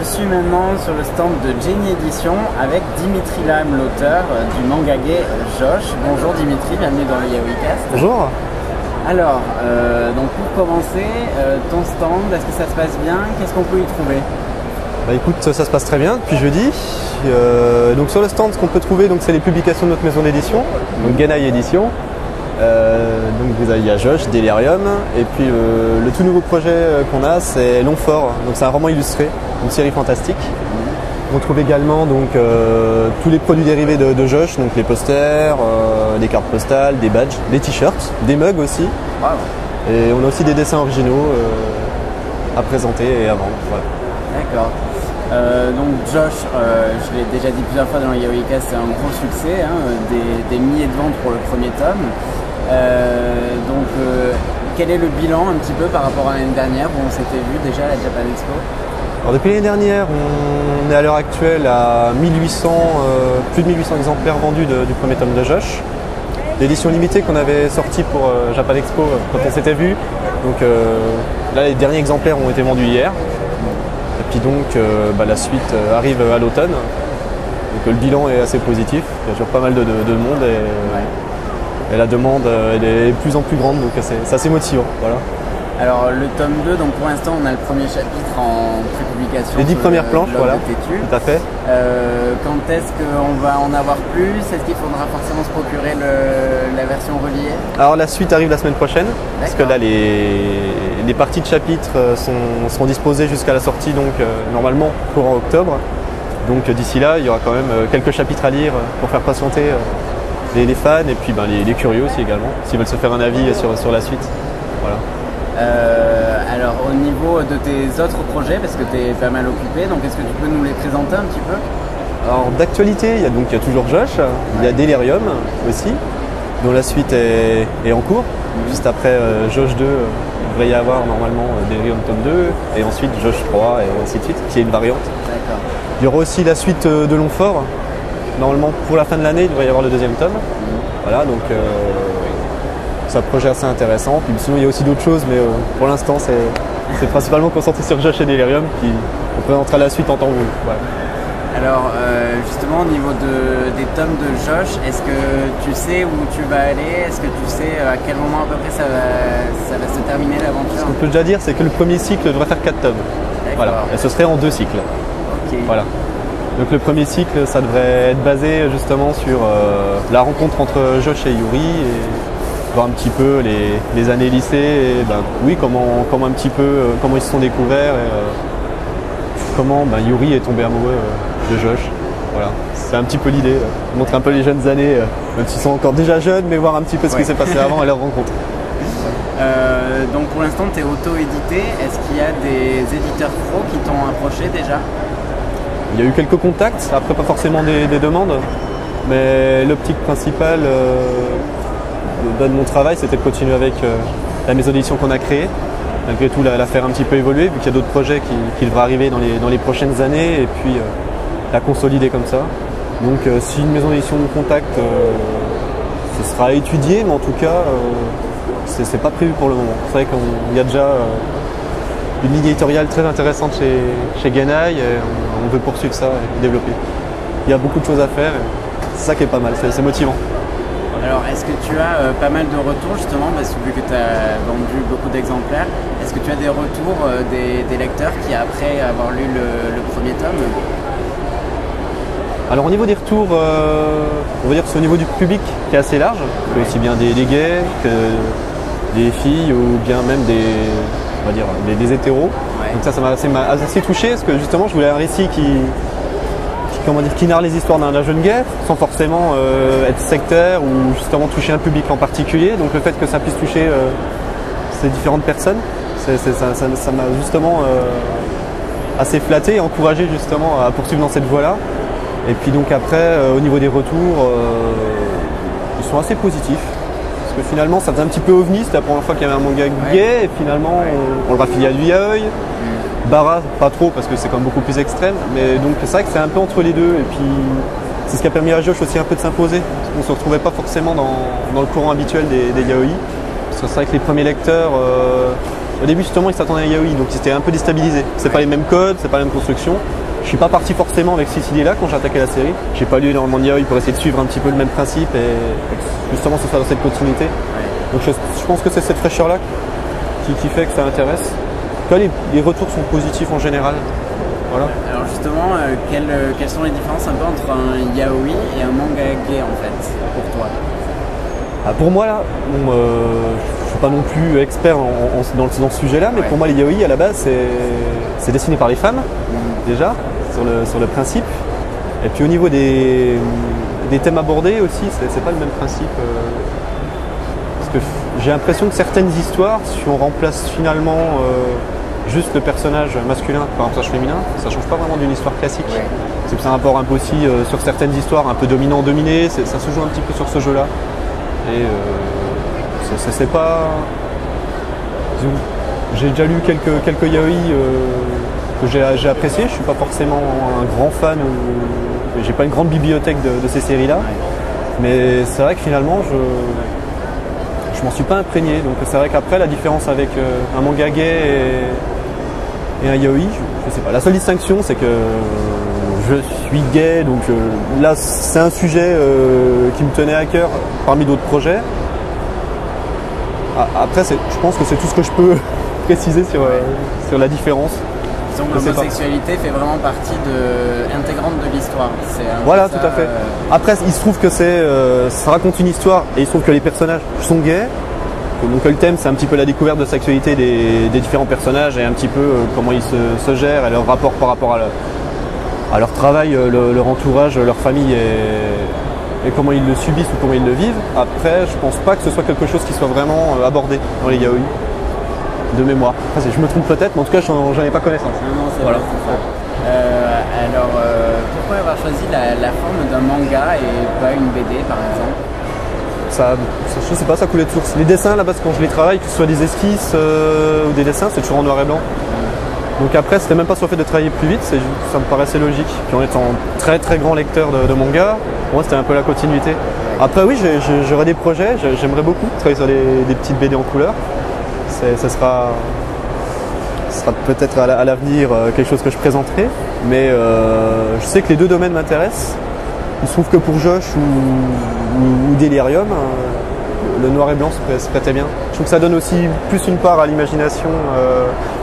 suis maintenant sur le stand de Jenny Edition avec Dimitri Lam, l'auteur du manga gay Josh. Bonjour Dimitri, bienvenue dans le Yaoicast. Bonjour. Alors, donc pour commencer, ton stand, est-ce que ça se passe bien? Qu'est-ce qu'on peut y trouver? Bah écoute, ça se passe très bien depuis jeudi. Donc sur le stand, ce qu'on peut trouver, c'est les publications de notre maison d'édition, donc Genaï Édition. Donc il y a Josh, Delirium, et puis le tout nouveau projet qu'on a, c'est Longfort. Donc c'est un roman illustré, une série fantastique. On trouve également tous les produits dérivés de Josh, donc les posters, des cartes postales, des badges, des t-shirts, des mugs aussi. Wow. Et on a aussi des dessins originaux à présenter et à vendre. Voilà. D'accord. Donc Josh, je l'ai déjà dit plusieurs fois dans le Yaoicast, c'est un gros succès, des milliers de ventes pour le premier tome. Quel est le bilan un petit peu par rapport à l'année dernière où on s'était vu déjà à la Japan Expo? Alors depuis l'année dernière, on est à l'heure actuelle à plus de 1800 exemplaires vendus du premier tome de Josh. L'édition limitée qu'on avait sortie pour Japan Expo quand on s'était vu. Donc là, les derniers exemplaires ont été vendus hier. Et puis la suite arrive à l'automne. Donc le bilan est assez positif. Il y a toujours pas mal de monde et la demande elle est de plus en plus grande. Donc c'est assez motivant. Voilà. Alors le tome 2, donc pour l'instant on a le premier chapitre en pré-publication. Les 10 premières planches, voilà. Tout à fait. Quand est-ce qu'on va en avoir plus? Est-ce qu'il faudra forcément se procurer la version reliée? Alors la suite arrive la semaine prochaine, parce que là les parties de chapitres seront disposées jusqu'à la sortie, normalement courant octobre. Donc d'ici là, il y aura quand même quelques chapitres à lire pour faire patienter les fans et puis les curieux aussi également, s'ils veulent se faire un avis sur la suite. Voilà. Alors au niveau de tes autres projets, parce que tu es pas mal occupé, donc est-ce que tu peux nous les présenter un petit peu? Alors d'actualité, il y a toujours Josh, il y a Delirium aussi, dont la suite est en cours. Juste après Josh 2, il devrait y avoir normalement Delirium tome 2, et ensuite Josh 3 et ainsi de suite, qui est une variante. D'accord. Il y aura aussi la suite de Longfort. Normalement pour la fin de l'année, il devrait y avoir le deuxième tome. Voilà, donc c'est un projet assez intéressant. Puis sinon il y a aussi d'autres choses, mais pour l'instant c'est principalement concentré sur Josh et Delirium qui on présentera la suite en temps voulu. Ouais. Alors justement au niveau des tomes de Josh, est-ce que tu sais où tu vas aller? Est-ce que tu sais à quel moment à peu près ça va se terminer l'aventure? Ce qu'on peut déjà dire, c'est que le premier cycle devrait faire 4 tomes. Voilà. Et ce serait en 2 cycles. Okay. Voilà. Donc le premier cycle, ça devrait être basé justement sur la rencontre entre Josh et Yuri et voir un petit peu les années lycée et comment ils se sont découverts et comment Yuri est tombé amoureux de Josh. Voilà, c'est un petit peu l'idée, montrer un peu les jeunes années, même s'ils sont encore déjà jeunes, mais voir un petit peu ce qui s'est passé avant et leur rencontre. Donc pour l'instant tu es auto-édité, est-ce qu'il y a des éditeurs pro qui t'ont approché déjà? Il y a eu quelques contacts, après pas forcément des demandes, mais l'optique principale de mon travail, c'était de continuer avec la maison d'édition qu'on a créée. Malgré tout, la faire un petit peu évoluer, vu qu'il y a d'autres projets qui devraient arriver dans les prochaines années, et puis la consolider comme ça. Donc si une maison d'édition nous contacte, ce sera étudié, mais en tout cas, c'est pas prévu pour le moment. C'est vrai qu'il y a déjà une ligne éditoriale très intéressante chez Genaï, et on veut poursuivre ça et développer. Il y a beaucoup de choses à faire, c'est ça qui est pas mal, c'est motivant. Alors, est-ce que tu as pas mal de retours justement, parce que vu que tu as vendu beaucoup d'exemplaires, est-ce que tu as des retours des lecteurs qui, après avoir lu le premier tome? Alors au niveau des retours, on va dire que c'est au niveau du public qui est assez large, aussi bien des gays que des filles ou bien même des hétéros. Ouais. Donc ça m'a assez touché, parce que justement je voulais un récit qui narre les histoires d'un jeune gay sans forcément être sectaire ou justement toucher un public en particulier. Donc le fait que ça puisse toucher ces différentes personnes, ça m'a justement assez flatté et encouragé justement à poursuivre dans cette voie-là. Et puis donc après, au niveau des retours, ils sont assez positifs. Parce que finalement ça faisait un petit peu ovni, c'était la première fois qu'il y avait un manga gay, et finalement on le raffilie à du yaoi. Bara, pas trop parce que c'est quand même beaucoup plus extrême, mais donc c'est vrai que c'est un peu entre les deux, et puis c'est ce qui a permis à Josh aussi un peu de s'imposer, parce qu'on ne se retrouvait pas forcément dans le courant habituel des yaoi, parce que c'est vrai que les premiers lecteurs au début justement ils s'attendaient à un yaoi, donc ils étaient un peu déstabilisés. C'est pas les mêmes codes, c'est pas la même construction. Je suis pas parti forcément avec cette idée-là quand j'ai attaqué la série. J'ai pas lu énormément de yaoi pour essayer de suivre un petit peu le même principe et justement se faire dans cette continuité. Donc je pense que c'est cette fraîcheur-là qui fait que ça intéresse. En tout cas, les retours sont positifs en général. Voilà. Alors justement, quelles sont les différences un peu entre un yaoi et un manga gay en fait, pour toi? Pour moi, là, bon, je suis pas non plus expert dans ce sujet-là, mais pour moi, les yaoi à la base, c'est dessiné par les femmes, déjà, sur le principe. Et puis au niveau des thèmes abordés aussi, c'est pas le même principe. Parce que j'ai l'impression que certaines histoires, si on remplace finalement juste le personnage masculin par un personnage féminin, ça change pas vraiment d'une histoire classique. C'est que ça a un rapport un peu aussi sur certaines histoires, un peu dominant-dominé, ça se joue un petit peu sur ce jeu-là. Et c'est pas... J'ai déjà lu quelques yaoi que j'ai apprécié. Je suis pas forcément un grand fan, j'ai pas une grande bibliothèque de ces séries-là. Mais c'est vrai que finalement, je m'en suis pas imprégné. Donc c'est vrai qu'après, la différence avec un manga gay et un yaoi, je sais pas. La seule distinction, c'est que je suis gay, donc là c'est un sujet qui me tenait à cœur parmi d'autres projets. Après, je pense que c'est tout ce que je peux préciser sur la différence. Donc l'homosexualité fait vraiment partie intégrante de l'histoire. Voilà, tout à fait. Après, il se trouve que ça raconte une histoire et il se trouve que les personnages sont gays. Donc le thème, c'est un petit peu la découverte de sexualité des différents personnages et un petit peu comment ils se gèrent et leur rapport par rapport à leur travail, leur entourage, leur famille et comment ils le subissent ou comment ils le vivent. Après, je pense pas que ce soit quelque chose qui soit vraiment abordé dans les yaoi, de mémoire. Enfin, je me trompe peut-être, mais en tout cas, j'en ai pas connaissance. Non, c'est voilà. Alors, pourquoi avoir choisi la forme d'un manga et pas une BD, par exemple? Je sais pas, ça coulait de source. Les dessins, à la base, quand je les travaille, que ce soit des esquisses ou des dessins, c'est toujours en noir et blanc. Donc après, c'était même pas sur le fait de travailler plus vite, ça me paraissait logique. Puis en étant très très grand lecteur de manga, pour moi c'était un peu la continuité. Après oui, j'aurais des projets, j'aimerais beaucoup travailler sur des petites BD en couleur. Ça sera peut-être à l'avenir quelque chose que je présenterai. Mais je sais que les deux domaines m'intéressent. Il se trouve que pour Josh ou Delirium, le noir et blanc se prêtait bien. Je trouve que ça donne aussi plus une part à l'imagination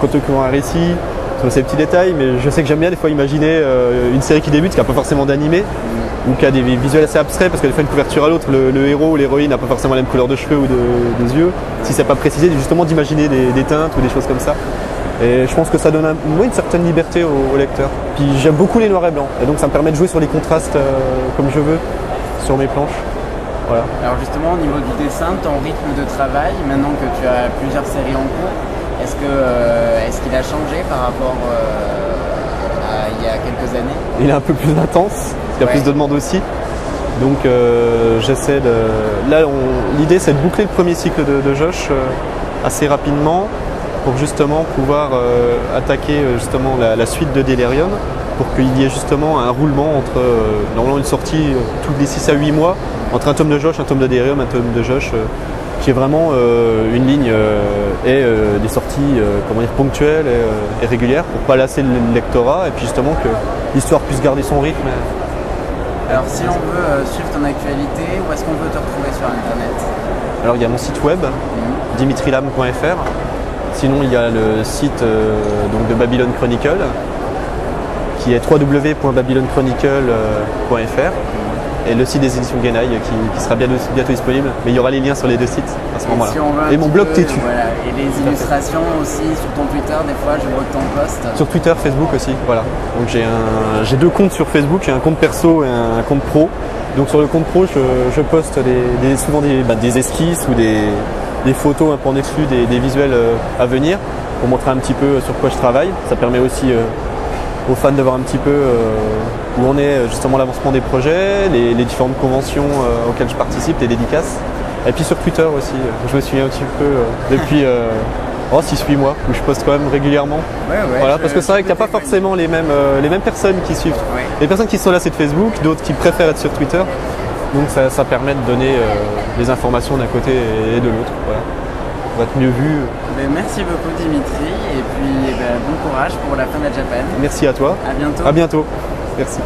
quand on écrit un récit, sur ces petits détails, mais je sais que j'aime bien des fois imaginer une série qui débute, qui n'a pas forcément d'animé, ou qui a des visuels assez abstraits, parce qu'elle fait une couverture à l'autre, le héros ou l'héroïne n'a pas forcément la même couleur de cheveux ou des yeux, si c'est pas précisé, justement d'imaginer des teintes ou des choses comme ça. Et je pense que ça donne une certaine liberté au lecteur. Puis j'aime beaucoup les noirs et blancs, et donc ça me permet de jouer sur les contrastes comme je veux sur mes planches. Voilà. Alors justement, au niveau du dessin, ton rythme de travail, maintenant que tu as plusieurs séries en cours, est-ce qu'il a changé par rapport à il y a quelques années? Il est un peu plus intense, il y a plus de demandes aussi. Donc j'essaie de... Là, l'idée c'est de boucler le premier cycle de Josh assez rapidement pour justement pouvoir attaquer justement la suite de Delirium, pour qu'il y ait justement un roulement entre normalement une sortie tous les 6 à 8 mois entre un tome de Josh, un tome de Delirium, un tome de Josh, qui est vraiment une ligne et des sorties ponctuelles et régulières pour pas lasser le lectorat et puis justement que l'histoire puisse garder son rythme. Alors si on veut suivre ton actualité, où est-ce qu'on peut te retrouver sur internet? Alors il y a mon site web, dimitrilam.fr. Sinon il y a le site donc de Babylon Chronicle, qui est www.babylonchronicle.fr, et le site des éditions Genaille qui sera bientôt disponible, mais il y aura les liens sur les deux sites à ce moment-là. Et mon blog Tétu. Voilà. Et les illustrations aussi sur ton Twitter, des fois je vois que t'en postes. Sur Twitter, Facebook aussi, voilà. Donc j'ai deux comptes sur Facebook, j'ai un compte perso et un compte pro. Donc sur le compte pro, je poste souvent des esquisses ou des photos un peu en exclu des visuels à venir pour montrer un petit peu sur quoi je travaille. Ça permet aussi aux fans de voir un petit peu où on est justement l'avancement des projets, les différentes conventions auxquelles je participe, les dédicaces. Et puis sur Twitter aussi, je me suis un petit peu depuis 6-8 mois où je poste quand même régulièrement. Voilà, parce que c'est vrai qu'il n'y a pas forcément les mêmes personnes qui suivent. Les personnes qui sont là c'est de Facebook, d'autres qui préfèrent être sur Twitter. Donc ça permet de donner les informations d'un côté et de l'autre. Voilà. pour être mieux vu. Ben, merci beaucoup Dimitri et puis bon courage pour la fin de la Japan. Merci à toi. À bientôt. À bientôt. Merci.